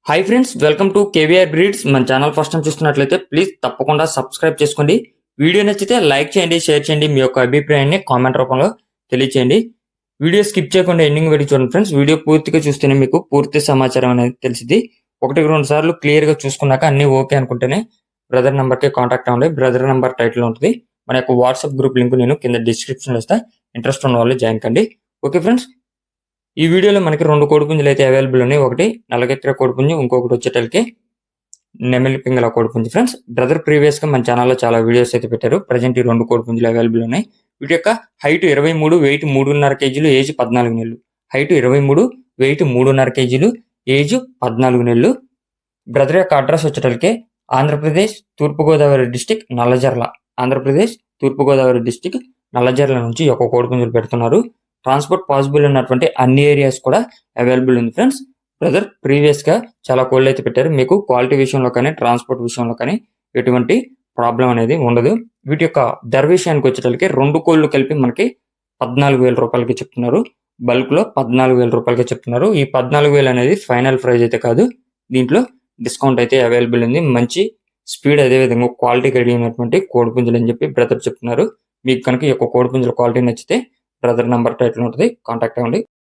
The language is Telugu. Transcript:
Hi friends, welcome to KVR breeds. మన ఛానల్ ఫస్ట్ టైం చూస్తున్నట్లయితే ప్లీజ్ తప్పకుండా సబ్స్క్రైబ్ చేసుకోండి. వీడియో నచ్చితే లైక్ చేయండి, షేర్ చేయండి. మీ యొక్క అభిప్రాయాన్ని కామెంట్ రూపంలో తెలియచేయండి. వీడియో స్కిప్ చేయకుండా ఎండింగ్ వరకు చూడండి ఫ్రెండ్స్. వీడియో పూర్తిగా చూస్తేనే మీకు పూర్తి సమాచారం అనేది తెలిసింది. 1-2 సార్లు క్లియర్గా చూసుకున్నాక అన్ని ఓకే అనుకుంటేనే బ్రదర్ నెంబర్కి కాంటాక్ట్ అవ్వండి. బ్రదర్ నెంబర్ టైటిల్ ఉంటుంది. మన యొక్క వాట్సాప్ గ్రూప్ లింక్ నేను కింద డిస్క్రిప్షన్లో ఇస్తా. ఇంట్రెస్ట్ ఉన్న వాళ్ళు జాయిన్ కండి. ఓకే ఫ్రెండ్స్, ఈ వీడియోలో మనకి 2 కోడిపుంజులు అయితే అవైలబుల్ ఉన్నాయి. ఒకటి నల్లగెత్తెర కోడిపుంజు, ఇంకొకటి వచ్చేటలకి నెమలి పింగళ కోడిపుంజు. ఫ్రెండ్స్, బ్రదర్ ప్రీవియస్ గా మన ఛానల్లో చాలా వీడియోస్ అయితే పెట్టారు. ప్రజెంట్ ఈ 2 కోడిపుంజులు అవైలబుల్ ఉన్నాయి. వీటి యొక్క హైట్ 23, వెయిట్ 3.5 కేజీలు, ఏజ్ 14 నెలలు. హైట్ 23, వెయిట్ 3.5 కేజీలు, ఏజ్ 14 నెలలు. బ్రదర్ యొక్క అడ్రస్ వచ్చేటలకి ఆంధ్రప్రదేశ్ తూర్పుగోదావరి డిస్టిక్ నల్లజర్ల. ఆంధ్రప్రదేశ్ తూర్పుగోదావరి డిస్టిక్ నల్లజర్ల నుంచి ఒక కోడిపుంజులు పెడుతున్నారు. ట్రాన్స్పోర్ట్ పాసిబుల్ ఉన్నటువంటి అన్ని ఏరియాస్ కూడా అవైలబుల్ ఉంది ఫ్రెండ్స్. బ్రదర్ ప్రీవియస్ గా చాలా కోళ్ళు అయితే పెట్టారు. మీకు క్వాలిటీ విషయంలో కానీ ట్రాన్స్పోర్ట్ విషయంలో కానీ ఎటువంటి ప్రాబ్లం అనేది ఉండదు. వీటి యొక్క ధర విషయానికి వచ్చేటప్పటికి 2 కోళ్ళు కలిపి మనకి 14,000 రూపాయలకి చెప్తున్నారు. బల్క్ లో 14,000 రూపాయలకి చెప్తున్నారు. ఈ 14,000 అనేది ఫైనల్ ప్రైస్ అయితే కాదు. దీంట్లో డిస్కౌంట్ అయితే అవైలబుల్ ఉంది. మంచి స్పీడ్, అదే విధంగా క్వాలిటీ కలిగినటువంటి కోడిపుంజులు అని చెప్పి బ్రదర్ చెప్తున్నారు. మీకు కనుక ఈ యొక్క కోడిపుంజుల క్వాలిటీ నచ్చితే బ్రదర్ నంబర్ టైటిల్ ఉంటుంది, కాంటాక్ట్ అవ్వండి.